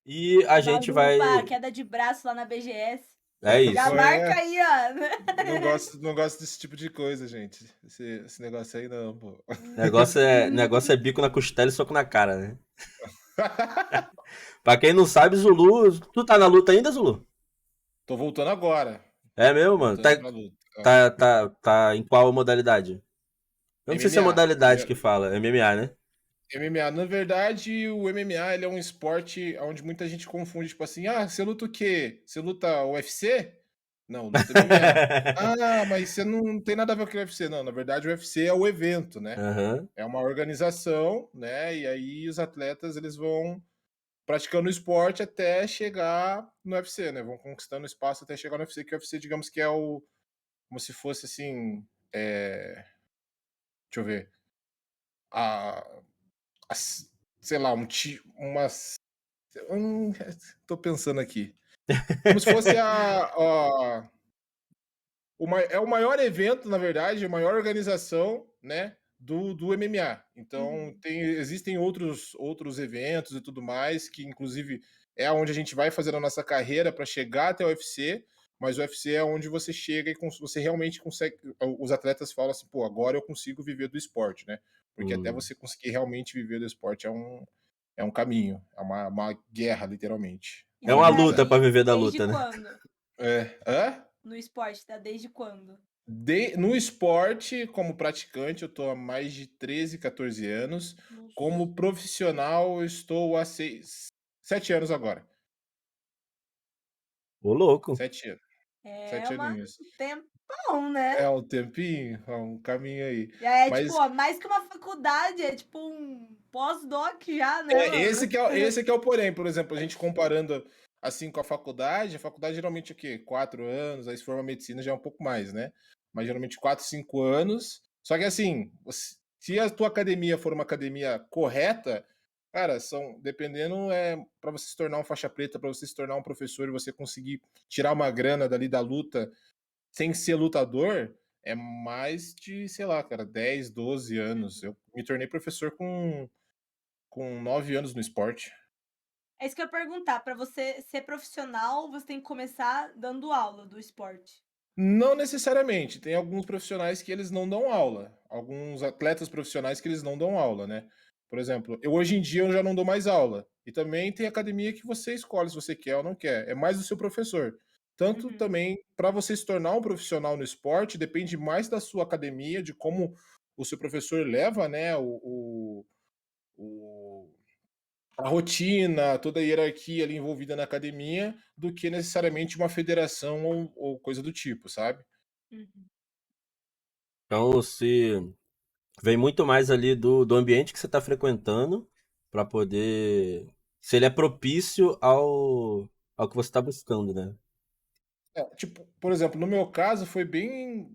E a gente Bagulho vai. pra queda de braço lá na BGS. É Já isso. Não marca é, aí, ó. não gosto desse tipo de coisa, gente. Esse negócio aí não, pô. Negócio é bico na costela e soco na cara, né? Pra quem não sabe, Zulu. Tu tá na luta ainda, Zulu? Tô voltando agora. É mesmo, mano? Tá, Voltando pra luta. tá em qual modalidade? Eu não sei se é MMA. modalidade que fala, é MMA, né? MMA, na verdade, o MMA ele é um esporte onde muita gente confunde, tipo assim, ah, você luta o quê? Você luta UFC? Não, luta MMA. Ah, mas você não tem nada a ver com o UFC. Não, na verdade, o UFC é o evento, né? Aham. É uma organização, né? E aí os atletas eles vão praticando o esporte até chegar no UFC, né? Vão conquistando espaço até chegar no UFC, que o UFC, digamos que é o. Como se fosse assim. Deixa eu ver. A, sei lá, Hum, tô pensando aqui. Como se fosse é o maior evento, na verdade, a maior organização, né, do MMA. Então, Uhum. existem outros eventos e tudo mais, que inclusive é onde a gente vai fazer a nossa carreira para chegar até o UFC, mas o UFC é onde você chega e você realmente consegue. Os atletas falam assim, pô, agora eu consigo viver do esporte, né? Porque até Hum. você conseguir realmente viver do esporte é um caminho, é uma guerra, literalmente. E É Uma você uma tá luta. luta pra aí viver da desde luta, né? quando? Hã? No esporte, tá desde quando? No esporte, como praticante, eu tô há mais de 13, 14 anos. Nossa. Como profissional, eu estou há 7 anos agora. Ô, louco. 7 anos. É 7 uma aninhos. um tempão, né? É um tempinho, é um caminho aí. Já é tipo, Mas ó, mais que uma faculdade, é tipo um pós-doc já, né, mano? esse que é o porém. Por exemplo, a gente comparando assim com a faculdade geralmente é o quê? 4 anos, aí se for uma medicina já é um pouco mais, né? Mas geralmente 4, 5 anos. Só que assim, se a tua academia for uma academia correta, cara, dependendo, para você se tornar um faixa preta, para você se tornar um professor e você conseguir tirar uma grana dali da luta sem ser lutador, é mais de, sei lá, cara, 10, 12 anos. Uhum. Eu me tornei professor com 9 anos no esporte. É isso que eu ia perguntar, pra você ser profissional, você tem que começar dando aula do esporte. Não necessariamente, tem alguns profissionais que eles não dão aula, alguns atletas profissionais que eles não dão aula, né. Por exemplo, eu hoje em dia eu já não dou mais aula, e também tem academia que você escolhe se você quer ou não quer, é mais do seu professor. Tanto Uhum. também para você se tornar um profissional no esporte, depende mais da sua academia, de como o seu professor leva, né, o a rotina, toda a hierarquia ali envolvida na academia, do que necessariamente uma federação ou coisa do tipo, sabe. Uhum. Então, se vem muito mais ali do ambiente que você tá frequentando pra poder. Se ele é propício ao que você tá buscando, né? Tipo, por exemplo, no meu caso foi bem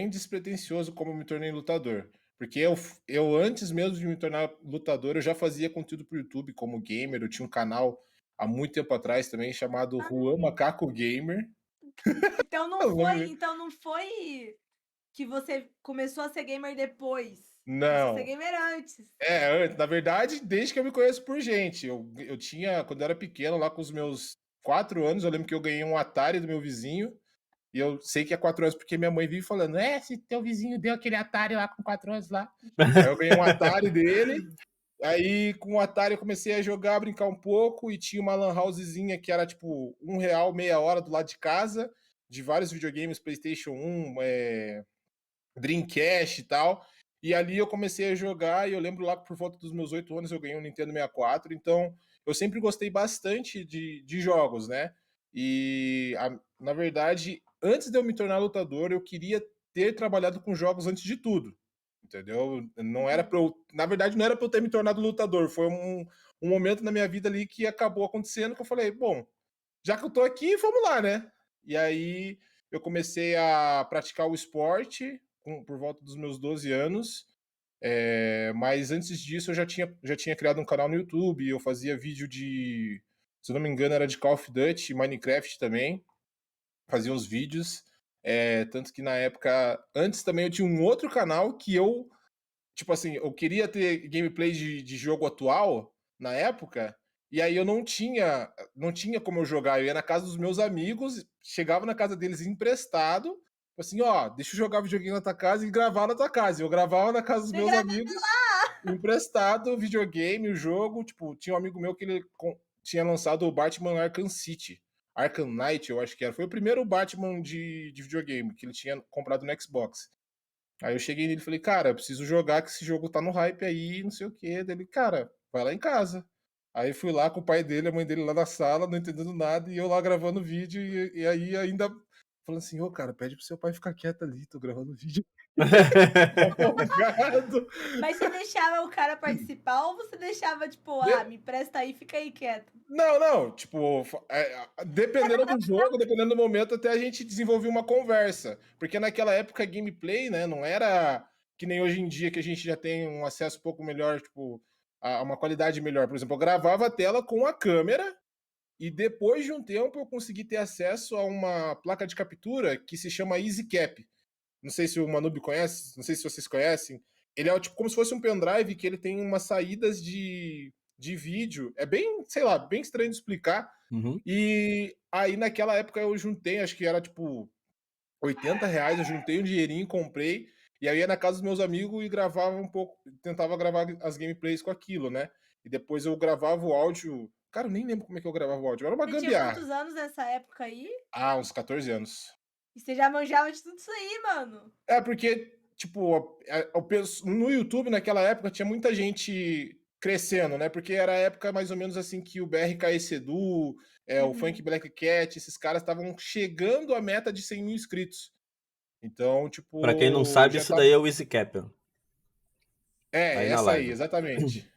despretensioso como eu me tornei lutador, porque eu antes mesmo de me tornar lutador, eu já fazia conteúdo para o YouTube como gamer, eu tinha um canal há muito tempo atrás também chamado Ah, Juan Macaco Gamer. então não foi que você começou a ser gamer depois, começou a ser Não, gamer antes. na verdade, desde que eu me conheço por gente, eu tinha quando eu era pequeno, lá com os meus 4 anos, eu lembro que eu ganhei um Atari do meu vizinho. E eu sei que é 4 anos, porque minha mãe vive falando: "É, se teu vizinho deu aquele Atari lá com 4 anos lá". Aí eu ganhei um Atari dele, aí com o Atari eu comecei a jogar, brincar um pouco, e tinha uma lan housezinha que era tipo R$ 1 meia hora do lado de casa, de vários videogames, PlayStation 1, Dreamcast e tal. E ali eu comecei a jogar, e eu lembro lá que por volta dos meus 8 anos eu ganhei um Nintendo 64, então eu sempre gostei bastante de jogos, né. Na verdade, antes de eu me tornar lutador, eu queria ter trabalhado com jogos antes de tudo, entendeu. Não era Uhum. pra eu Na verdade, não era pra eu ter me tornado lutador, foi um momento na minha vida ali que acabou acontecendo, que eu falei: "Bom, já que eu tô aqui, vamos lá, né?". E aí eu comecei a praticar o esporte por volta dos meus 12 anos, mas antes disso eu já tinha criado um canal no YouTube, eu fazia vídeo se eu não me engano, era de Call of Duty, Minecraft também, fazia uns vídeos. Tanto que na época, antes também eu tinha um outro canal que tipo assim, eu queria ter gameplay de jogo atual na época, E aí eu não tinha como eu jogar, eu ia na casa dos meus amigos, chegava na casa deles emprestado, assim: "Ó, deixa eu jogar videogame na tua casa e gravar na tua casa". Eu gravava na casa dos Você meus grava amigos, emprestado o videogame, o jogo, tipo, tinha um amigo meu que ele tinha lançado o Batman Arkham City, Arkham Knight, eu acho que era. Foi o primeiro Batman de videogame que ele tinha comprado no Xbox. Aí eu cheguei nele e falei: "Cara, eu preciso jogar que esse jogo tá no hype aí, não sei o quê". Daí ele: "Cara, vai lá em casa". Aí fui lá com o pai dele, a mãe dele lá na sala, não entendendo nada, e eu lá gravando vídeo, e aí ainda falando assim: "Ô, cara, pede pro seu pai ficar quieto ali, tô gravando vídeo". Mó folgado. Mas você deixava o cara participar ou você deixava, tipo, De me empresta aí, fica aí quieto? Não, não, tipo, dependendo do jogo, dependendo do momento, até a gente desenvolvia uma conversa. Porque naquela época a gameplay, né, não era que nem hoje em dia que a gente já tem um acesso um pouco melhor, tipo, a uma qualidade melhor. Por exemplo, eu gravava a tela com a câmera e depois de um tempo eu consegui ter acesso a uma placa de captura que se chama EasyCap. Não sei se o Manub conhece, não sei se vocês conhecem. Ele é tipo como se fosse um pendrive que ele tem umas saídas de vídeo. É bem, sei lá, bem estranho de explicar. Uhum. E aí naquela época eu juntei, acho que era tipo R$ 80, eu juntei um dinheirinho, comprei, e aí ia na casa dos meus amigos e gravava um pouco, tentava gravar as gameplays com aquilo, né? E depois eu gravava o áudio. Cara, eu nem lembro como é que eu gravava o áudio, era uma Você tinha gambiarra. quantos anos nessa época aí? Ah, uns 14 anos. E você já manjava de tudo isso aí, mano? É, porque, tipo, no YouTube naquela época tinha muita gente crescendo, né? Porque era a época mais ou menos assim que o BRKS Edu, o Funk Uhum. Black Cat, esses caras estavam chegando à meta de 100 mil inscritos. Então, Pra quem não tipo, sabe, já isso tava. daí é o Easy Cap, É, aí na essa aí, live. exatamente.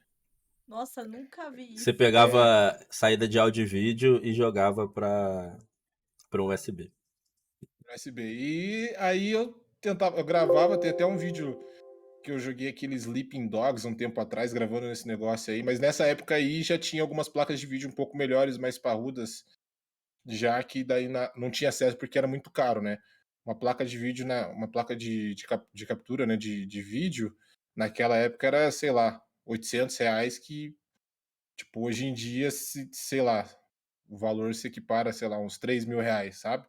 Nossa, nunca vi Você isso. É, pegava saída de áudio e vídeo e jogava pra um USB. USB. E aí eu gravava, tem até um vídeo que eu joguei aquele Sleeping Dogs um tempo atrás, gravando nesse negócio aí, mas nessa época aí já tinha algumas placas de vídeo um pouco melhores, mais parrudas, já que daí não tinha acesso porque era muito caro, né? Uma placa de vídeo, uma placa de captura, né, de vídeo, naquela época era, sei lá, R$ 800, que, tipo, hoje em dia, sei lá, o valor se equipara, sei lá, uns R$ 3.000, sabe?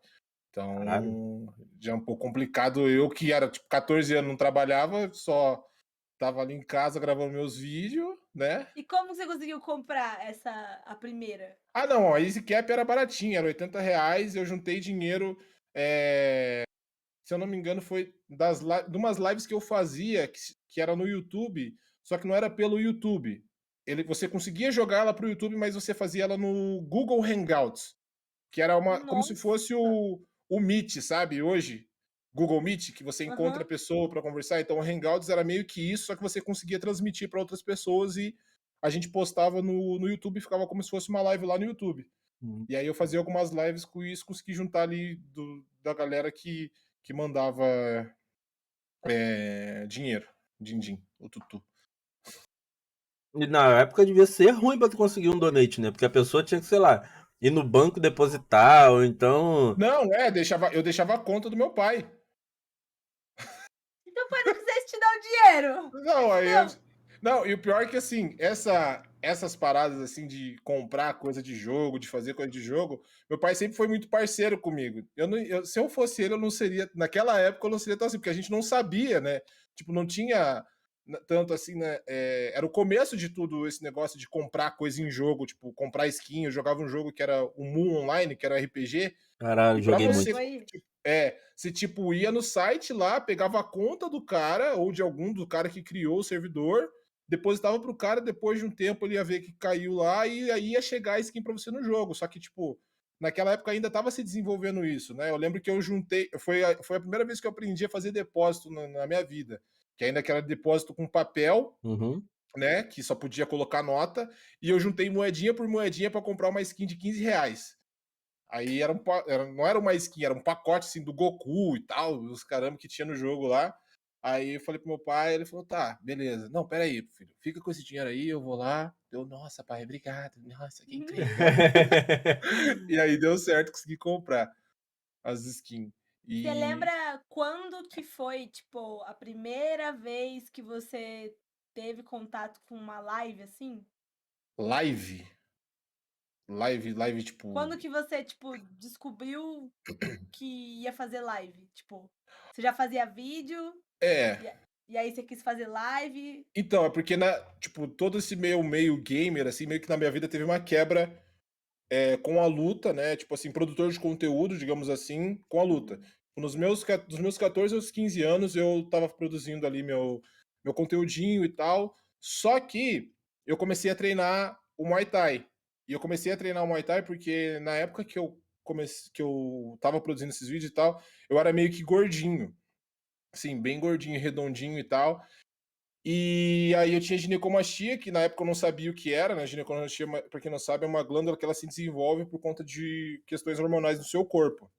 Caralho. Então, já é um pouco complicado. Eu que era, tipo, 14 anos, não trabalhava, só tava ali em casa gravando meus vídeos, né? E como você conseguiu comprar a primeira? Ah, não, a EasyCap era baratinha, era R$ 80. Eu juntei dinheiro, se eu não me engano, foi de umas lives que eu fazia, que era no YouTube, só que não era pelo YouTube. Você conseguia jogar ela pro YouTube, mas você fazia ela no Google Hangouts, que era como se Nossa! fosse o Meet, sabe? Hoje, Google Meet, que você encontra a Aham. pessoa para conversar. Então, o Hangouts era meio que isso, só que você conseguia transmitir para outras pessoas e a gente postava no YouTube, ficava como se fosse uma live lá no YouTube. Uhum. E aí eu fazia algumas lives com isso, consegui juntar ali da galera que mandava dinheiro, din-din, o tutu. E na época devia ser ruim pra tu conseguir um donate, né? Porque a pessoa tinha que, sei lá, ir no banco depositar, ou então. Não, eu deixava a conta do meu pai. E teu pai não quisesse te dar o dinheiro? Não, aí eu. Não. Não, e o pior é que assim, essas paradas assim de comprar coisa de jogo, de fazer coisa de jogo, meu pai sempre foi muito parceiro comigo. Se eu fosse ele, eu não seria, naquela época eu não seria tão assim, porque a gente não sabia, né? Tipo, não tinha tanto assim, né? Era o começo de tudo esse negócio de comprar coisa em jogo, tipo, comprar skin. Eu jogava um jogo que era o Mu Online, que era RPG, Caralho, e pra joguei você Lembro muito. aí. você, tipo, ia no site lá, pegava a conta do cara, ou de algum do cara que criou o servidor, depositava pro cara, depois de um tempo ele ia ver que caiu lá, e aí ia chegar a skin pra você no jogo. Só que, tipo, naquela época ainda tava se desenvolvendo isso, né? Eu lembro que eu juntei, foi a primeira vez que eu aprendi a fazer depósito na minha vida, que ainda que era depósito com papel, Uhum. né, que só podia colocar nota, e eu juntei moedinha por moedinha pra comprar uma skin de R$ 15. Aí não era uma skin, era um pacote assim do Goku e tal, os caramba que tinha no jogo lá. Aí eu falei pro meu pai, ele falou: tá, beleza. Não, pera aí, filho, fica com esse dinheiro aí, eu vou lá. Eu, nossa, pai, obrigado. Nossa, que incrível. E aí deu certo, consegui comprar as skins. Você E lembra quando que foi, tipo, a primeira vez que você teve contato com uma live assim? live. Live, tipo. Quando que você, tipo, descobriu que ia fazer live? Tipo, você já fazia vídeo É. e aí você quis fazer live? Então, é porque, tipo, todo esse meio gamer, assim, meio que na minha vida teve uma quebra com a luta, né? Tipo assim, produtor de conteúdo, digamos assim, com a luta. Dos meus 14 aos 15 anos, eu tava produzindo ali meu conteúdinho e tal. Só que eu comecei a treinar o Muay Thai. E eu comecei a treinar o Muay Thai porque na época que eu tava produzindo esses vídeos e tal, eu era meio que gordinho. Assim, bem gordinho, redondinho e tal. E aí eu tinha ginecomastia, que na época eu não sabia o que era, né? Ginecomastia, pra quem não sabe, é uma glândula que ela se desenvolve por conta de questões hormonais no seu corpo.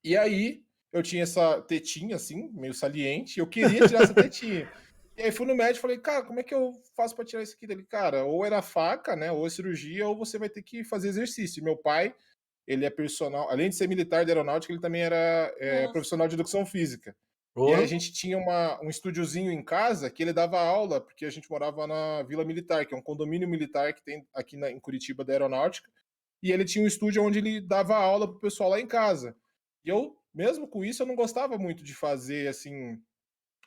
E aí eu tinha essa tetinha, assim, meio saliente, e eu queria tirar essa tetinha. E aí fui no médico e falei, cara, como é que eu faço pra tirar isso aqui dele? Cara, ou era faca, né? Ou é cirurgia, ou você vai ter que fazer exercício. E meu pai, ele é personal, além de ser militar da aeronáutica, ele também era Nossa. profissional de educação física. E aí a Porra. gente tinha um estúdiozinho em casa que ele dava aula, porque a gente morava na Vila Militar, que é um condomínio militar que tem aqui em Curitiba da aeronáutica. E ele tinha um estúdio onde ele dava aula pro pessoal lá em casa. E eu, mesmo com isso, eu não gostava muito de fazer, assim,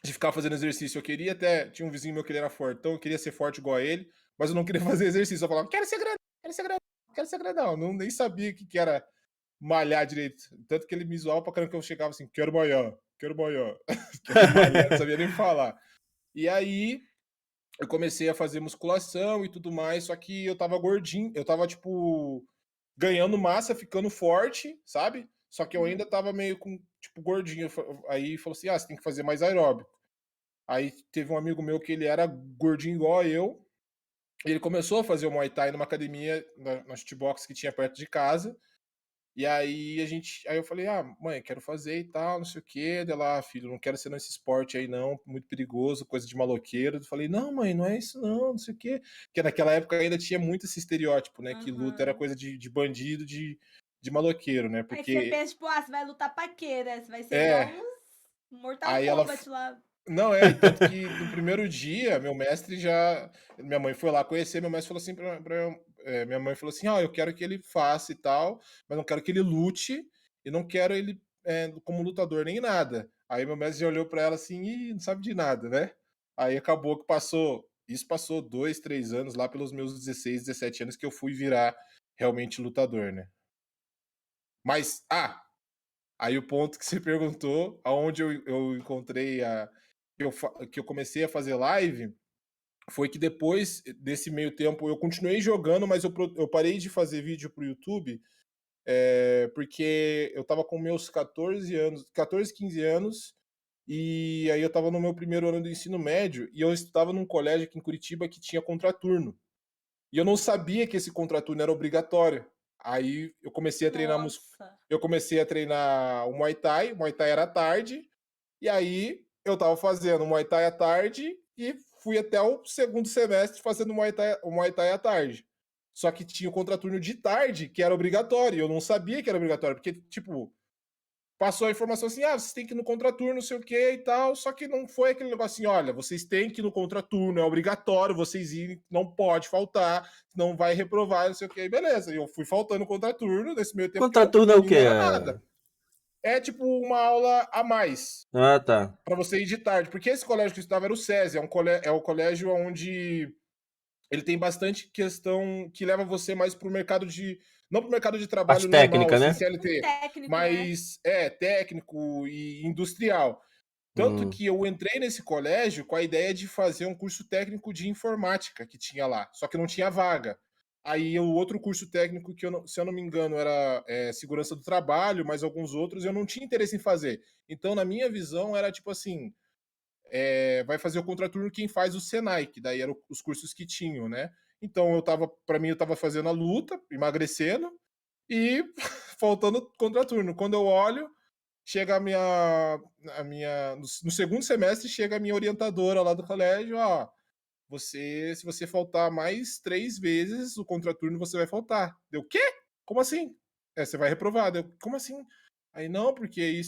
de ficar fazendo exercício. Eu queria até, tinha um vizinho meu que ele era fortão, eu queria ser forte igual a ele, mas eu não queria fazer exercício. Eu falava, quero ser grandão, quero ser grandão, quero ser grandão. Eu não, nem sabia o que era malhar direito. Tanto que ele me zoava pra caramba que eu chegava assim, quero malhar, quero malhar, quero malhar, não sabia nem falar. E aí eu comecei a fazer musculação e tudo mais, só que eu tava gordinho, eu tava, tipo, ganhando massa, ficando forte, sabe? Só que eu ainda tava meio com, tipo, gordinho. Aí falou assim, você tem que fazer mais aeróbico. Aí teve um amigo meu que ele era gordinho igual a eu, e ele começou a fazer o Muay Thai numa academia, na shootbox que tinha perto de casa. E aí eu falei, mãe, quero fazer e tal, não sei o quê. Dela, filho, não quero ser nesse esporte aí não, muito perigoso, coisa de maloqueiro. Eu falei, não, mãe, não é isso não, não sei o quê. Porque naquela época ainda tinha muito esse estereótipo, né? Que luta era coisa de bandido, de maloqueiro, né? Aí você Porque, pensa, tipo, você vai lutar pra quê, né? Você vai ser igual é, uns Mortal aí ela, Kombat lá. não, e tanto que no primeiro dia, meu mestre já. Minha mãe foi lá conhecer, meu mestre falou assim minha mãe falou assim: eu quero que ele faça e tal, mas não quero que ele lute e não quero ele como lutador nem nada. Aí meu mestre já olhou pra ela assim, e não sabe de nada, né? Aí acabou que passou. Isso passou 2, 3 anos, lá pelos meus 16, 17 anos, que eu fui virar realmente lutador, né? Mas, aí o ponto que você perguntou, aonde eu encontrei que eu comecei a fazer live, foi que depois desse meio tempo eu continuei jogando, mas eu parei de fazer vídeo pro YouTube, porque eu tava com meus 14 anos, 14, 15 anos, e aí eu tava no meu primeiro ano do ensino médio, e eu estava num colégio aqui em Curitiba que tinha contraturno. E eu não sabia que esse contraturno era obrigatório. Aí Nossa. eu comecei a treinar o Muay Thai era à tarde, e aí eu tava fazendo o Muay Thai à tarde e fui até o segundo semestre fazendo o Muay Thai à tarde. Só que tinha o contraturno de tarde, que era obrigatório, e eu não sabia que era obrigatório, porque, tipo, passou a informação assim, vocês têm que ir no contraturno, não sei o que e tal, só que não foi aquele negócio assim, olha, vocês têm que ir no contraturno, é obrigatório vocês irem, não pode faltar, não vai reprovar, não sei o que, beleza. E eu fui faltando no contraturno, nesse meio tempo, porque Contraturno é pra o mim quê? não era nada. É tipo uma aula a mais, Ah, tá. pra você ir de tarde, porque esse colégio que eu estudava era o SESI, é um colégio onde ele tem bastante questão que leva você mais pro mercado de. Não pro mercado de Parte trabalho normal, técnica, assim, né? Um CLT, técnico, né? mas técnico e industrial. Tanto Hum. que eu entrei nesse colégio com a ideia de fazer um curso técnico de informática que tinha lá, só que não tinha vaga. Aí o outro curso técnico que, se eu não me engano, era segurança do trabalho, mas alguns outros eu não tinha interesse em fazer. Então, na minha visão, era tipo assim: vai fazer o contraturno quem faz o Senai, que daí eram os cursos que tinham, né? Então, para mim, eu tava fazendo a luta, emagrecendo e faltando contraturno. Quando eu olho, chega no segundo semestre, chega a minha orientadora lá do colégio, se você faltar mais 3 vezes o contraturno, você vai faltar. Deu, quê? Como assim? Você vai reprovar. Deu, como assim? Aí, não, porque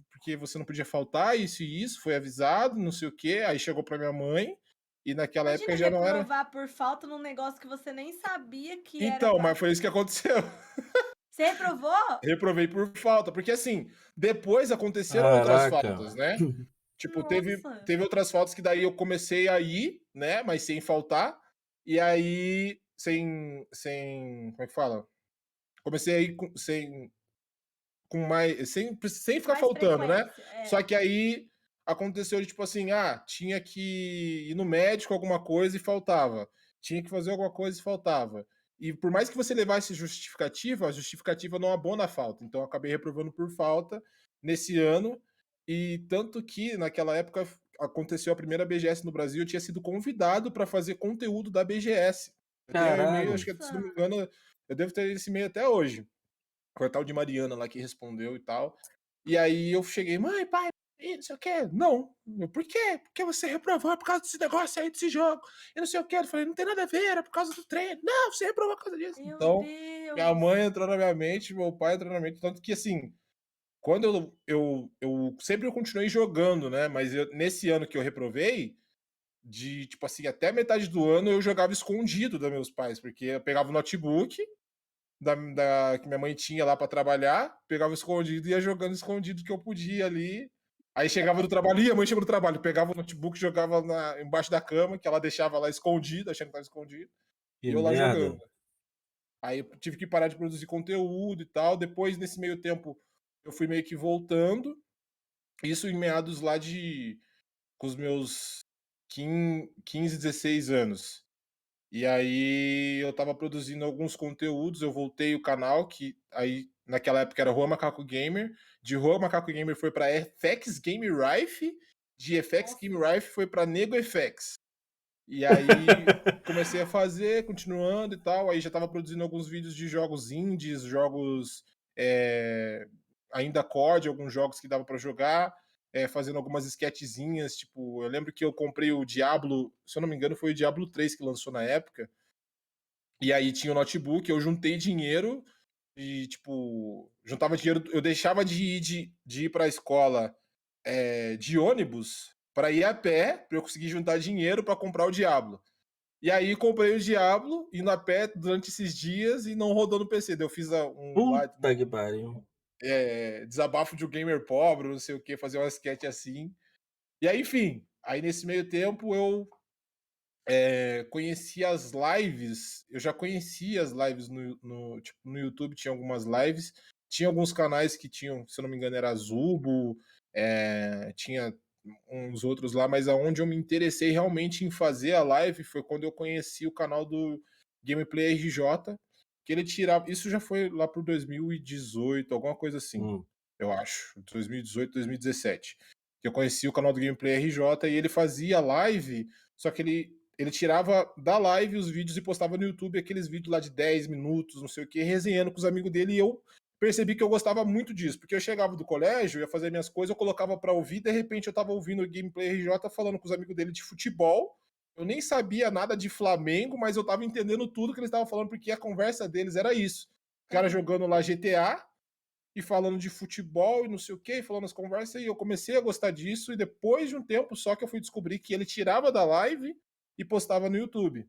porque você não podia faltar, isso e isso, foi avisado, não sei o quê. Aí chegou pra minha mãe, E naquela época Imagina já não era. reprovar por falta num negócio que você nem sabia que era Então, pra mas foi isso que aconteceu. Você reprovou? Reprovei por falta, porque assim, depois aconteceram outras Caraca. faltas, né? Tipo, Nossa. teve outras faltas que daí eu comecei a ir, né? Mas sem faltar. E aí, como é que fala? Comecei a ir com mais, sem ficar Mais faltando, né? frequência, é. Só que aí aconteceu de tipo assim, tinha que ir no médico alguma coisa e faltava. Tinha que fazer alguma coisa e faltava. E por mais que você levasse justificativa, a justificativa não abona a falta. Então eu acabei reprovando por falta nesse ano. E tanto que naquela época aconteceu a primeira BGS no Brasil, eu tinha sido convidado para fazer conteúdo da BGS. Eu tenho um e-mail, acho Caralho. que se não me Nossa. engano, eu devo ter esse e-mail até hoje. Foi a tal de Mariana lá que respondeu e tal. E aí eu cheguei, mãe, pai, não sei o quê. Não. Por quê? Porque você reprovou por causa desse negócio aí, desse jogo. E não sei o quê. Eu falei, não tem nada a ver, era por causa do treino. Não, você reprovou por causa disso. Meu Então, minha Deus. mãe entrou na minha mente, meu pai entrou na minha mente. Tanto que, assim, quando eu sempre eu continuei jogando, né? Mas nesse ano que eu reprovei, de, tipo assim, até metade do ano eu jogava escondido dos meus pais, porque eu pegava o notebook, que minha mãe tinha lá para trabalhar, pegava escondido e ia jogando escondido que eu podia ali. Aí chegava do trabalho, a mãe chegou do trabalho, pegava o notebook, jogava embaixo da cama, que ela deixava lá escondido, achando que estava escondido, e Que eu lá merda. jogando. Aí eu tive que parar de produzir conteúdo e tal. Depois, nesse meio tempo, eu fui meio que voltando. Isso em meados lá de. Com os meus 15, 16 anos. E aí eu tava produzindo alguns conteúdos, eu voltei o canal, que aí naquela época era Rua Macaco Gamer, de Rua Macaco Gamer foi pra FX Game Rife, de FX Nossa. Game Rife foi pra Nego FX. E aí comecei a fazer, continuando e tal, aí já tava produzindo alguns vídeos de jogos indies, jogos ainda COD, alguns jogos que dava pra jogar, fazendo algumas sketchzinhas, tipo, eu lembro que eu comprei o Diablo, se eu não me engano foi o Diablo 3 que lançou na época, e aí tinha o notebook, eu juntei dinheiro e, tipo, juntava dinheiro, eu deixava de ir pra escola de ônibus para ir a pé, para eu conseguir juntar dinheiro para comprar o Diablo. E aí comprei o Diablo, indo a pé durante esses dias e não rodou no PC. Daí eu fiz Puta que pariu. desabafo de um gamer pobre, não sei o que, fazer uma sketch assim. E aí, enfim, aí nesse meio tempo eu conheci as lives, eu já conhecia as lives tipo, no YouTube, tinha algumas lives, tinha alguns canais que tinham, se eu não me engano, era Zubo, tinha uns outros lá, mas aonde eu me interessei realmente em fazer a live foi quando eu conheci o canal do Gameplay RJ, que ele tirava, isso já foi lá por 2018, alguma coisa assim, eu acho, 2018, 2017, que eu conheci o canal do Gameplay RJ e ele fazia live, só que ele tirava da live os vídeos e postava no YouTube aqueles vídeos lá de 10 minutos, não sei o que, resenhando com os amigos dele, e eu percebi que eu gostava muito disso, porque eu chegava do colégio, ia fazer minhas coisas, eu colocava pra ouvir, de repente eu tava ouvindo o Gameplay RJ falando com os amigos dele de futebol, eu nem sabia nada de Flamengo, mas eu tava entendendo tudo que eles estavam falando, porque a conversa deles era isso. O cara jogando lá GTA e falando de futebol e não sei o que, falando as conversas, e eu comecei a gostar disso, e depois de um tempo só que eu fui descobrir que ele tirava da live e postava no YouTube.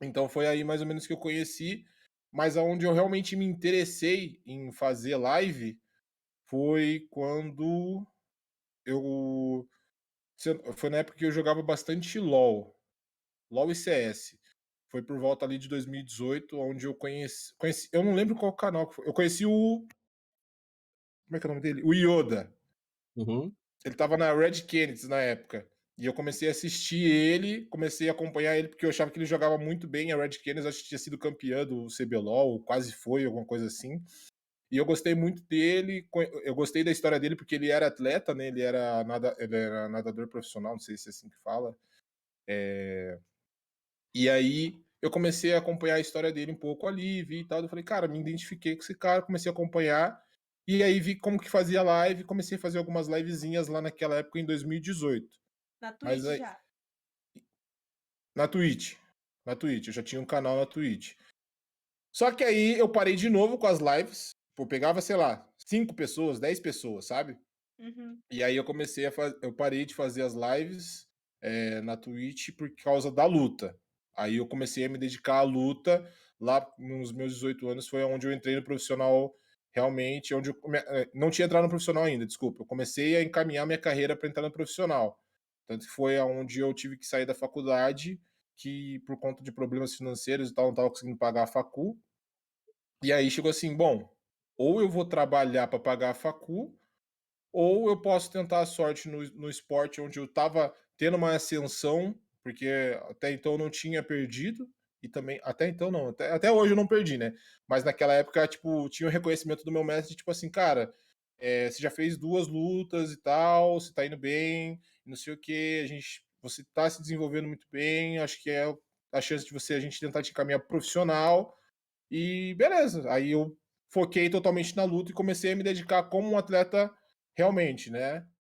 Então foi aí mais ou menos que eu conheci, mas aonde eu realmente me interessei em fazer live foi quando eu. Foi na época que eu jogava bastante LOL. LOL e CS. Foi por volta ali de 2018, onde eu conheci. Eu não lembro qual canal que foi. Eu conheci o. Como é que é o nome dele? O Yoda. Uhum. Ele tava na Red Kennedy na época. E eu comecei a assistir ele, comecei a acompanhar ele, porque eu achava que ele jogava muito bem. A Red Kennedy acho que tinha sido campeã do CBLOL, quase foi, alguma coisa assim. E eu gostei muito dele, eu gostei da história dele porque ele era atleta, né? Ele era nadador profissional, não sei se é assim que fala. E aí eu comecei a acompanhar a história dele um pouco ali, vi e tal. Eu falei, cara, me identifiquei com esse cara, comecei a acompanhar. E aí vi como que fazia live, comecei a fazer algumas livezinhas lá naquela época em 2018. Na Mas Twitch aí, já? na Twitch. Na Twitch, eu já tinha um canal na Twitch. Só que aí eu parei de novo com as lives. Pô, pegava, sei lá, 5 pessoas, 10 pessoas, sabe? Uhum. E aí eu comecei eu parei de fazer as lives. na Twitch por causa da luta. Aí eu comecei a me dedicar à luta. Lá nos meus 18 anos foi onde eu entrei no profissional realmente, onde não tinha entrado no profissional ainda, desculpa. Eu comecei a encaminhar minha carreira para entrar no profissional. Tanto que foi onde eu tive que sair da faculdade, que por conta de problemas financeiros e tal, não estava conseguindo pagar a facu. E aí chegou assim, bom, ou eu vou trabalhar para pagar a facu, ou eu posso tentar a sorte no esporte onde eu estava tendo uma ascensão, porque até então eu não tinha perdido, e também, até então não, até hoje eu não perdi, né? Mas naquela época, tipo, tinha o reconhecimento do meu mestre, tipo assim, cara, você já fez 2 lutas e tal, você tá indo bem, não sei o que, você tá se desenvolvendo muito bem, acho que é a chance de a gente tentar te encaminhar pro profissional, e beleza. Aí eu foquei totalmente na luta e comecei a me dedicar como um atleta realmente, né?